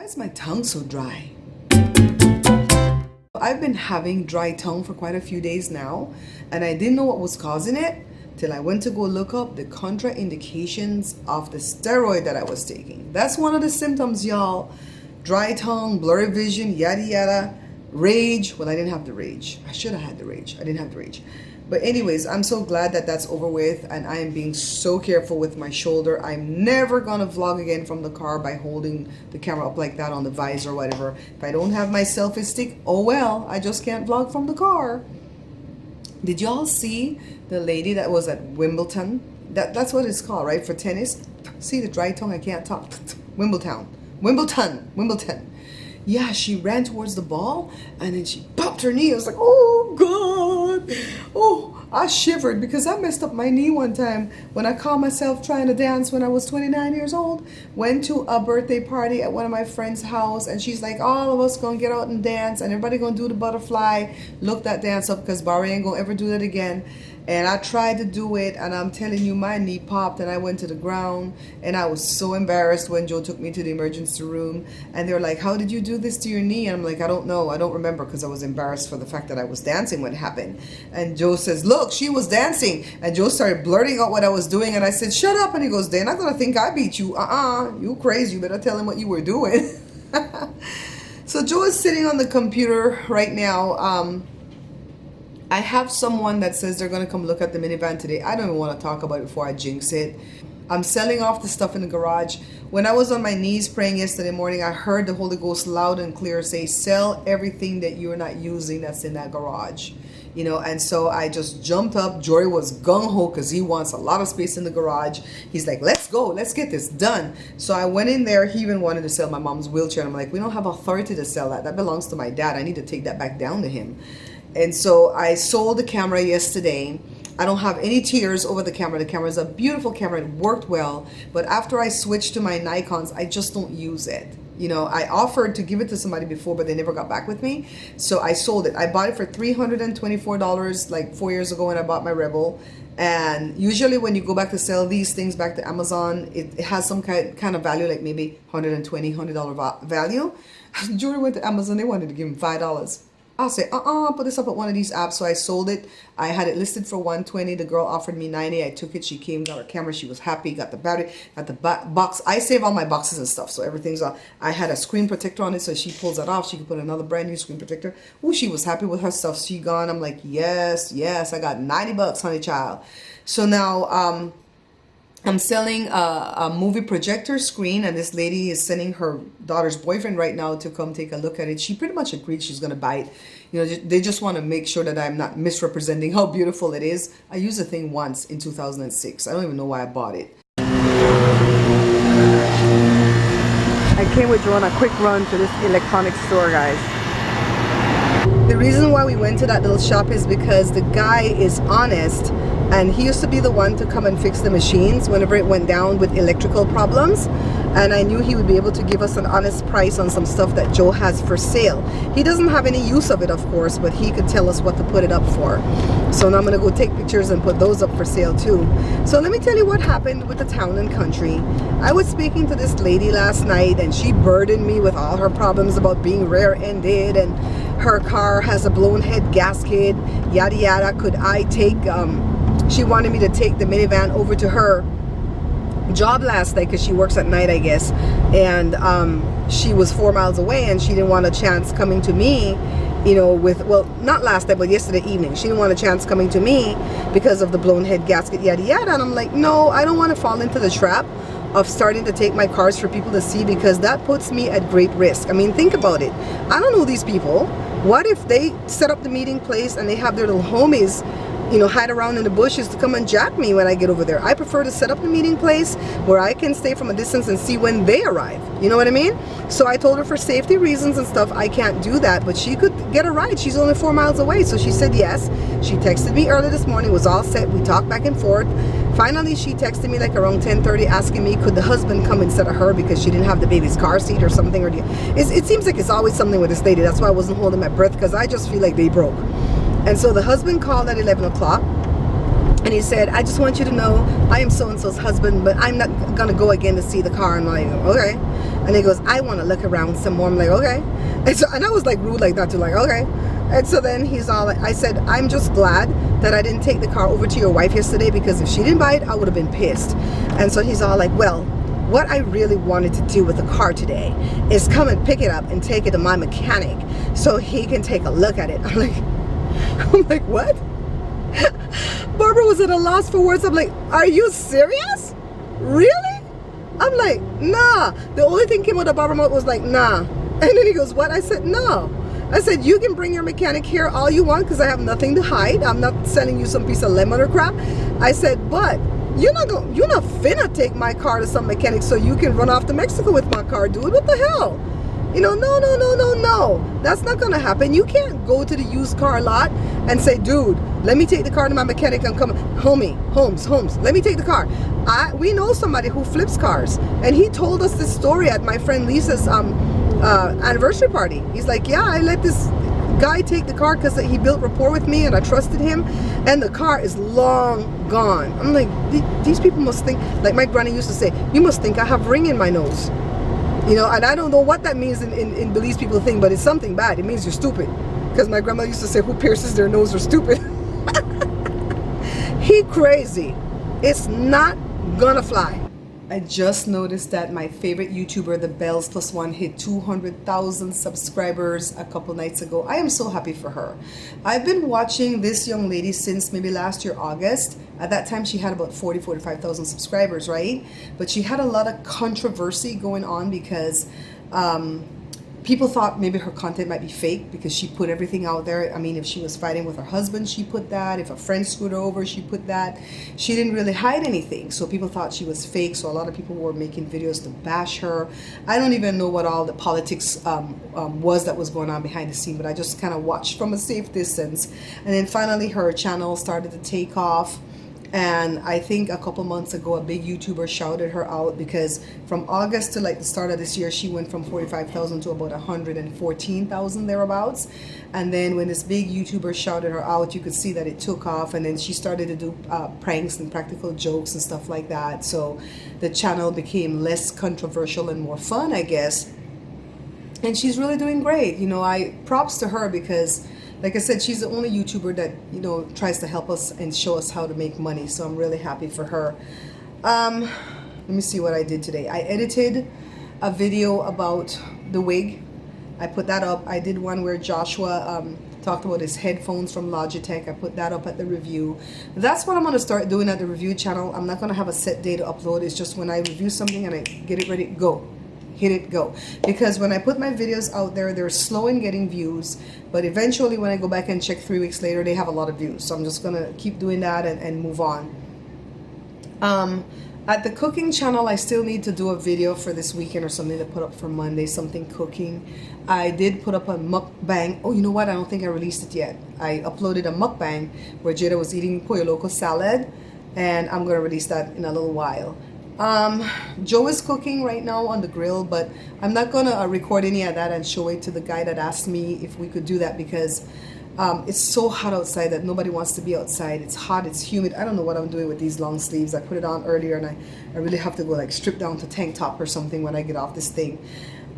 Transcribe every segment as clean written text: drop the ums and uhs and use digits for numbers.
Why is my tongue so dry? I've been having dry tongue for quite a few days now, and I didn't know what was causing it till I went to go look up the contraindications of the steroid that I was taking. That's one of the symptoms, y'all. Dry tongue, blurry vision, yada yada, rage. Well, I didn't have the rage. I should have had the rage. I didn't have the rage. But anyways, I'm so glad that that's over with, and I am being so careful with my shoulder. I'm never gonna vlog again from the car by holding the camera up like that on the visor or whatever. If I don't have my selfie stick, oh well, I just can't vlog from the car. Did y'all see the lady that was at Wimbledon? That's what it's called, right? For tennis. See the dry tongue, I can't talk. Wimbledon. Yeah, she ran towards the ball and then she popped her knee. I was like, oh God. Oh, I shivered because I messed up my knee one time when I caught myself trying to dance when I was 29 years old. Went to a birthday party at one of my friend's house, and she's like, all of us gonna get out and dance and everybody gonna do the butterfly. Look that dance up because Barry ain't gonna ever do that again. And I tried to do it, and I'm telling you, my knee popped and I went to the ground, and I was so embarrassed when Joe took me to the emergency room, and they were like, how did you do this to your knee? And I'm like, I don't know, I don't remember, because I was embarrassed for the fact that I was dancing when it happened. And Joe says, look, she was dancing. And Joe started blurting out what I was doing, and I said, shut up. And he goes, they're not gonna think I beat you. You crazy, you better tell him what you were doing. So Joe is sitting on the computer right now. I have someone that says they're going to come look at the minivan today. I don't even want to talk about it before I jinx it. I'm selling off the stuff in the garage. When I was on my knees praying yesterday morning, I heard the Holy Ghost loud and clear say, sell everything that you're not using that's in that garage. You know, and so I just jumped up. Jory was gung-ho because he wants a lot of space in the garage. He's like, let's go, let's get this done. So I went in there. He even wanted to sell my mom's wheelchair. I'm like, we don't have authority to sell that. That belongs to my dad. I need to take that back down to him. And so I sold the camera yesterday. I don't have any tears over the camera. The camera is a beautiful camera. It worked well. But after I switched to my Nikons, I just don't use it. You know, I offered to give it to somebody before, but they never got back with me. So I sold it. I bought it for $324 like 4 years ago when I bought my Rebel. And usually when you go back to sell these things back to Amazon, it has some kind of value, like maybe $120 value. Jury went to Amazon. They wanted to give him $5. I'll say, put this up at one of these apps. So I sold it. I had it listed for $120. The girl offered me $90. I took it. She came, got her camera. She was happy. Got the battery, got the box. I save all my boxes and stuff, so everything's on. I had a screen protector on it, so she pulls that off. She can put another brand new screen protector. Oh, she was happy with her stuff. She gone. I'm like, yes, I got $90, honey child. So now, I'm selling a movie projector screen, and this lady is sending her daughter's boyfriend right now to come take a look at it. She pretty much agreed she's going to buy it. You know, they just want to make sure that I'm not misrepresenting how beautiful it is. I used the thing once in 2006. I don't even know why I bought it. I came with Joe on a quick run to this electronics store, guys. The reason why we went to that little shop is because the guy is honest, and he used to be the one to come and fix the machines whenever it went down with electrical problems, and I knew he would be able to give us an honest price on some stuff that Joe has for sale. He doesn't have any use of it, of course, but he could tell us what to put it up for. So now I'm gonna go take pictures and put those up for sale too. So let me tell you what happened with the Town and Country. I was speaking to this lady last night, and she burdened me with all her problems about being rear-ended, and her car has a blown head gasket, yada yada. Could I take she wanted me to take the minivan over to her job last night because she works at night, I guess, and she was 4 miles away, and she didn't want a chance coming to me, you know, with, well, not last night, but yesterday evening. She didn't want a chance coming to me because of the blown head gasket, yada yada. And I'm like, no, I don't want to fall into the trap of starting to take my cars for people to see, because that puts me at great risk. I mean, think about it. I don't know these people. What if they set up the meeting place and they have their little homies, you know, hide around in the bushes to come and jack me when I get over there? I prefer to set up the meeting place where I can stay from a distance and see when they arrive. You know what I mean? So I told her for safety reasons and stuff, I can't do that, but she could get a ride. She's only 4 miles away. So she said yes. She texted me early this morning, was all set. We talked back and forth. Finally, she texted me like around 10:30 asking me, could the husband come instead of her because she didn't have the baby's car seat or something. Or it seems like it's always something with this lady. That's why I wasn't holding my breath, because I just feel like they broke. And so the husband called at 11 o'clock. And he said, I just want you to know I am so-and-so's husband, but I'm not going to go again to see the car. And I'm like, okay. And he goes, I want to look around some more. I'm like, okay. And I was like rude like that too, like, okay. And so then he's all like, I said, I'm just glad that I didn't take the car over to your wife yesterday, because if she didn't buy it, I would have been pissed. And so he's all like, well, what I really wanted to do with the car today is come and pick it up and take it to my mechanic so he can take a look at it. I'm like, what? Barbara was at a loss for words. I'm like, are you serious? Really? I'm like, nah. The only thing came out of Barbara's mouth was like, nah. And then he goes, what? I said, no. I said, you can bring your mechanic here all you want, because I have nothing to hide. I'm not sending you some piece of lemon or crap. I said, but you're not finna take my car to some mechanic so you can run off to Mexico with my car, dude. What the hell? You know, no. That's not gonna happen. You can't go to the used car lot and say, dude, let me take the car to my mechanic and come. Holmes, let me take the car. We know somebody who flips cars, and he told us this story at my friend Lisa's anniversary party. He's like, yeah, I let this guy take the car because he built rapport with me and I trusted him, and the car is long gone. I'm like, these people must think, like my granny used to say, you must think I have ring in my nose. You know, and I don't know what that means in Belize people think, but it's something bad. It means you're stupid. Because my grandma used to say, who pierces their nose are stupid. He crazy. It's not gonna fly. I just noticed that my favorite YouTuber, The Bells Plus One, hit 200,000 subscribers a couple nights ago. I am so happy for her. I've been watching this young lady since maybe last year, August. At that time, she had about 45,000 subscribers, right? But she had a lot of controversy going on because people thought maybe her content might be fake because she put everything out there. I mean, if she was fighting with her husband, she put that. If a friend screwed her over, she put that. She didn't really hide anything. So people thought she was fake. So a lot of people were making videos to bash her. I don't even know what all the politics was that was going on behind the scene, but I just kind of watched from a safe distance. And then finally her channel started to take off. And I think a couple months ago, a big YouTuber shouted her out because from August to like the start of this year, she went from 45,000 to about 114,000 thereabouts. And then when this big YouTuber shouted her out, you could see that it took off. And then she started to do pranks and practical jokes and stuff like that. So the channel became less controversial and more fun, I guess. And she's really doing great. You know, I props to her because, like I said, she's the only YouTuber that, you know, tries to help us and show us how to make money. So I'm really happy for her. Let me see what I did today. I edited a video about the wig. I put that up. I did one where Joshua talked about his headphones from Logitech. I put that up at the review. That's what I'm going to start doing at the review channel. I'm not going to have a set day to upload. It's just when I review something and I get it ready, go. Hit it, go. Because when I put my videos out there, they're slow in getting views, but eventually when I go back and check 3 weeks later, they have a lot of views. So I'm just gonna keep doing that and move on. At the cooking channel, I still need to do a video for this weekend or something to put up for Monday, something cooking. I did put up a mukbang. Oh, you know what? I don't think I released it yet. I uploaded a mukbang where Jada was eating pollo loco salad, and I'm gonna release that in a little while. Joe is cooking right now on the grill, but I'm not gonna record any of that and show it to the guy that asked me if we could do that because it's so hot outside that nobody wants to be outside. It's hot, it's humid. I don't know what I'm doing with these long sleeves. I put it on earlier and I really have to go like strip down to tank top or something when I get off this thing.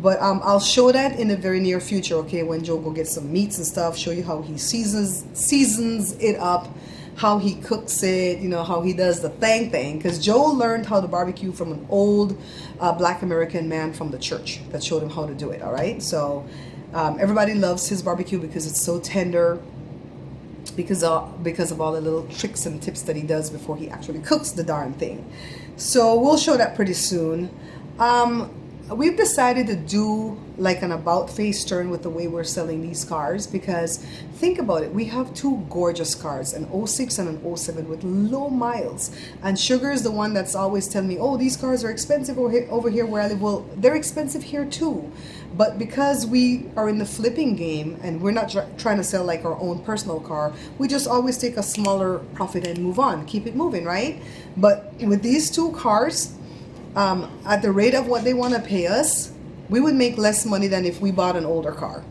But I'll show that in the very near future, okay, when Joe go get some meats and stuff, show you how he seasons it up, how he cooks it, you know, how he does the thing, because Joe learned how to barbecue from an old black American man from the church that showed him how to do it, all right? So everybody loves his barbecue because it's so tender, because of all the little tricks and tips that he does before he actually cooks the darn thing. So we'll show that pretty soon. We've decided to do like an about face turn with the way we're selling these cars because think about it, we have two gorgeous cars, an '06 and an '07 with low miles, and Sugar is the one that's always telling me, oh, these cars are expensive over here where I live. Well, they're expensive here too, but because we are in the flipping game and we're not trying to sell like our own personal car, we just always take a smaller profit and move on, keep it moving, right? But with these two cars, at the rate of what they want to pay us, we would make less money than if we bought an older car.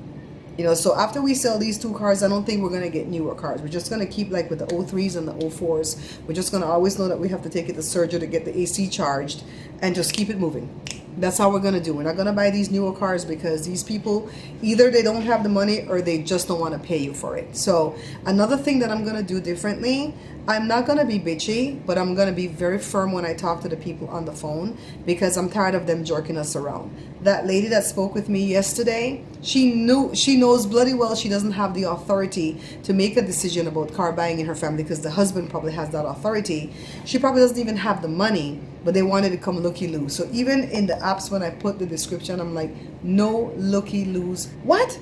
You know, so after we sell these two cars, I don't think we're going to get newer cars. We're just going to keep like with the '03s and the '04s. We're just going to always know that we have to take it to Sergio to get the AC charged and just keep it moving. That's how we're gonna do. We're not gonna buy these newer cars because these people, either they don't have the money or they just don't want to pay you for it. So another thing that I'm gonna do differently, I'm not gonna be bitchy, but I'm gonna be very firm when I talk to the people on the phone because I'm tired of them jerking us around. That lady that spoke with me yesterday, she knows bloody well she doesn't have the authority to make a decision about car buying in her family because the husband probably has that authority. She probably doesn't even have the money, but they wanted to come looky-loo. So even in the apps when I put the description, I'm like, no looky-loos. What?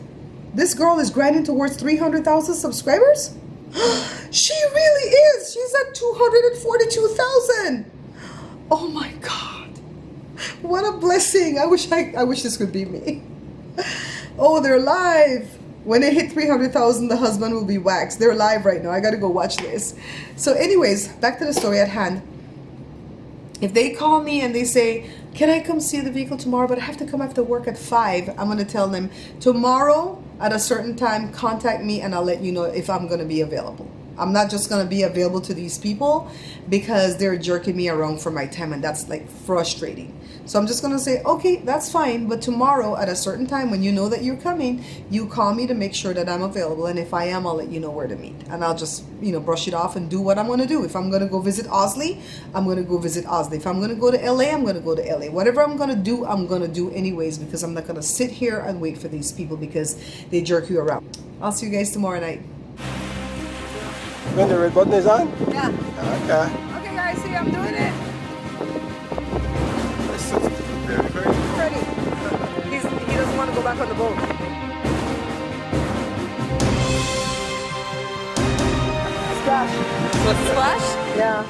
This girl is grinding towards 300,000 subscribers? She really is. She's at 242,000. Oh my God. What a blessing. I wish this could be me. Oh, they're live. When they hit 300,000, the husband will be waxed. They're live right now. I got to go watch this. So anyways, back to the story at hand. If they call me and they say, can I come see the vehicle tomorrow, but I have to come after work at 5, I'm going to tell them, tomorrow at a certain time, contact me and I'll let you know if I'm going to be available. I'm not just going to be available to these people because they're jerking me around for my time, and that's like frustrating. So I'm just going to say, okay, that's fine. But tomorrow at a certain time when you know that you're coming, you call me to make sure that I'm available. And if I am, I'll let you know where to meet. And I'll just, brush it off and do what I'm going to do. If I'm going to go visit Osley, I'm going to go visit Osley. If I'm going to go to LA, I'm going to go to LA. Whatever I'm going to do, I'm going to do anyways, because I'm not going to sit here and wait for these people because they jerk you around. I'll see you guys tomorrow night. When the red button is on? Yeah. Okay. Okay, guys, see, I'm doing it. This is very great. Ready. He doesn't want to go back on the boat. Splash. Splash? Yeah.